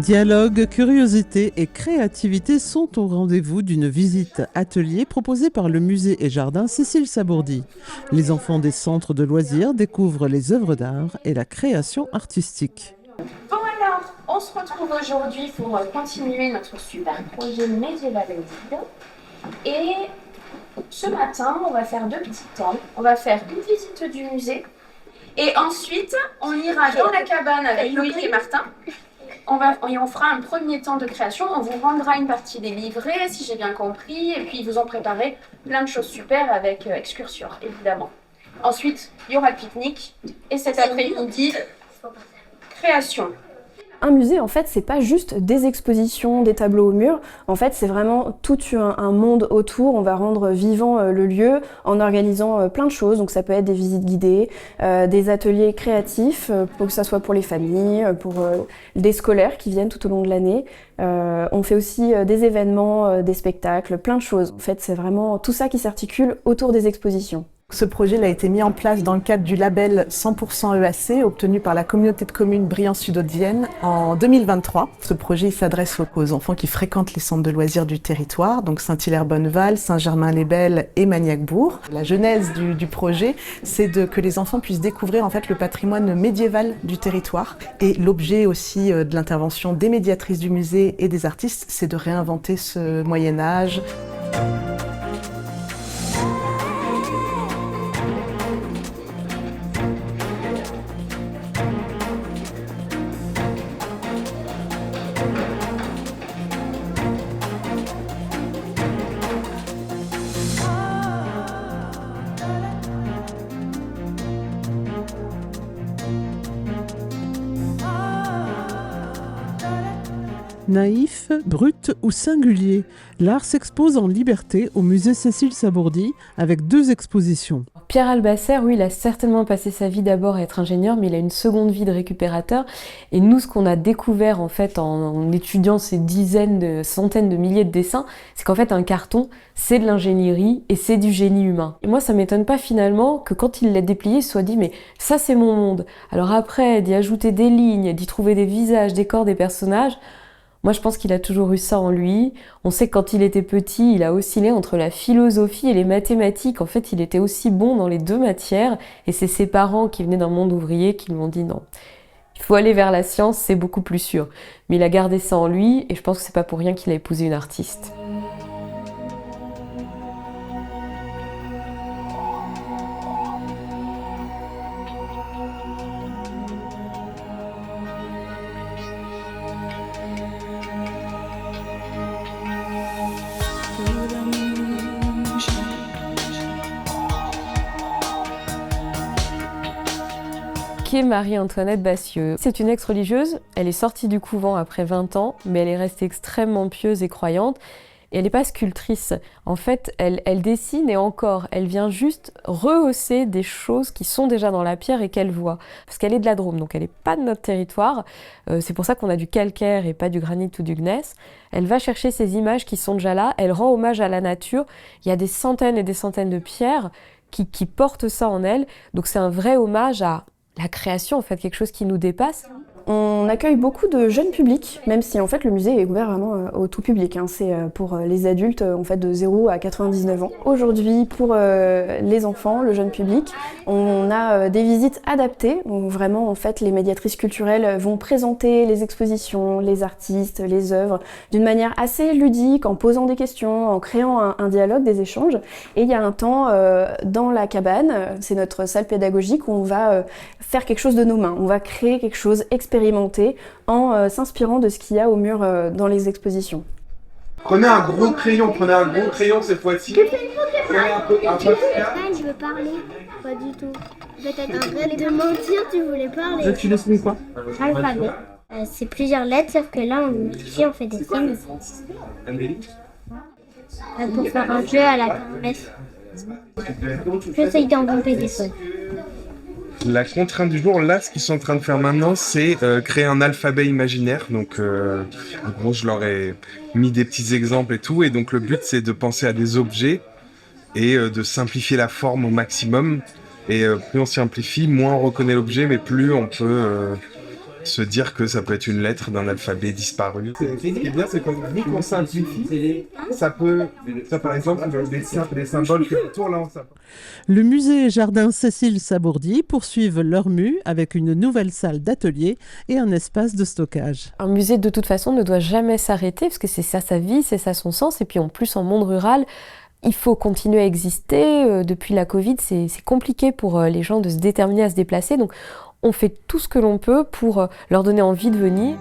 Dialogue, curiosité et créativité sont au rendez-vous d'une visite atelier proposée par le musée et jardin Cécile Sabourdi. Les enfants des centres de loisirs découvrent les œuvres d'art et la création artistique. Bon alors, on se retrouve aujourd'hui pour continuer notre super projet Medieval Guide. Et ce matin, on va faire 2 petits temps. On va faire une visite du musée. Et ensuite, on ira dans la cabane avec Loïc et Martin. On fera un premier temps de création. On vous rendra une partie des livrets, si j'ai bien compris. Et puis, ils vous ont préparé plein de choses super avec excursion, évidemment. Ensuite, il y aura le pique-nique. Et cet après-midi, création. Un musée, en fait, c'est pas juste des expositions, des tableaux au mur. En fait, c'est vraiment tout un monde autour. On va rendre vivant le lieu en organisant plein de choses. Donc, ça peut être des visites guidées, des ateliers créatifs, pour que ça soit pour les familles, pour des scolaires qui viennent tout au long de l'année. On fait aussi des événements, des spectacles, plein de choses. En fait, c'est vraiment tout ça qui s'articule autour des expositions. Ce projet a été mis en place dans le cadre du label 100% EAC obtenu par la communauté de communes Briançon-Sud-Haute-Vienne en 2023. Ce projet s'adresse aux enfants qui fréquentent les centres de loisirs du territoire, donc Saint-Hilaire-Bonneval, Saint-Germain-les-Belles et Magnac-Bourg. La genèse du projet, c'est que les enfants puissent découvrir en fait le patrimoine médiéval du territoire. Et l'objet aussi de l'intervention des médiatrices du musée et des artistes, c'est de réinventer ce Moyen-Âge. Naïf, brut ou singulier, l'art s'expose en liberté au musée Cécile Sabourdi avec 2 expositions. Pierre Albasser, oui, il a certainement passé sa vie d'abord à être ingénieur, mais il a une seconde vie de récupérateur. Et nous, ce qu'on a découvert en fait en étudiant ces centaines de milliers de dessins, c'est qu'en fait un carton, c'est de l'ingénierie et c'est du génie humain. Et moi, ça m'étonne pas finalement que quand il l'a déplié, il se soit dit mais ça c'est mon monde. Alors après, d'y ajouter des lignes, d'y trouver des visages, des corps, des personnages. Moi, je pense qu'il a toujours eu ça en lui. On sait que quand il était petit, il a oscillé entre la philosophie et les mathématiques. En fait, il était aussi bon dans les 2 matières. Et c'est ses parents qui venaient d'un monde ouvrier qui lui ont dit non. Il faut aller vers la science, c'est beaucoup plus sûr. Mais il a gardé ça en lui et je pense que c'est pas pour rien qu'il a épousé une artiste. Qui est Marie-Antoinette Bassieux. C'est une ex-religieuse, elle est sortie du couvent après 20 ans, mais elle est restée extrêmement pieuse et croyante. Et elle n'est pas sculptrice. En fait, elle dessine et encore, elle vient juste rehausser des choses qui sont déjà dans la pierre et qu'elle voit. Parce qu'elle est de la Drôme, donc elle n'est pas de notre territoire. C'est pour ça qu'on a du calcaire et pas du granit ou du gneiss. Elle va chercher ces images qui sont déjà là, elle rend hommage à la nature. Il y a des centaines et des centaines de pierres qui portent ça en elle. Donc c'est un vrai hommage à la création, en fait, quelque chose qui nous dépasse. On accueille beaucoup de jeunes publics, même si en fait le musée est ouvert vraiment au tout public. C'est pour les adultes en fait de 0 à 99 ans. Aujourd'hui, pour les enfants, le jeune public, on a des visites adaptées où vraiment en fait les médiatrices culturelles vont présenter les expositions, les artistes, les œuvres d'une manière assez ludique, en posant des questions, en créant un dialogue, des échanges. Et il y a un temps dans la cabane, c'est notre salle pédagogique où on va faire quelque chose de nos mains. On va créer quelque chose expérimenté en s'inspirant de ce qu'il y a au mur dans les expositions. Prenez un gros crayon cette fois-ci. Prenez un peu Je veux parler, pas du tout. Peut-être un vrai de mentir, tu voulais parler. Tu dessines quoi? Alphabet. C'est plusieurs lettres, sauf que là, on fait des signes. Pour faire un jeu à la kermesse. J'essaye d'inventer des choses. La contrainte du jour, là, ce qu'ils sont en train de faire maintenant, c'est créer un alphabet imaginaire. Donc, en gros, je leur ai mis des petits exemples et tout. Et donc, le but, c'est de penser à des objets et de simplifier la forme au maximum. Et plus on simplifie, moins on reconnaît l'objet, mais plus on peut se dire que ça peut être une lettre d'un alphabet disparu. Ce qui est bien, c'est qu'on simplifie, ça par exemple, les symboles que autour là, Le musée et jardin Cécile Sabourdi poursuivent leur mue avec une nouvelle salle d'atelier et un espace de stockage. Un musée, de toute façon, ne doit jamais s'arrêter, parce que c'est ça sa vie, c'est ça son sens. Et puis en plus, en monde rural, il faut continuer à exister. Depuis la Covid, c'est compliqué pour les gens de se déterminer à se déplacer. Donc on fait tout ce que l'on peut pour leur donner envie de venir.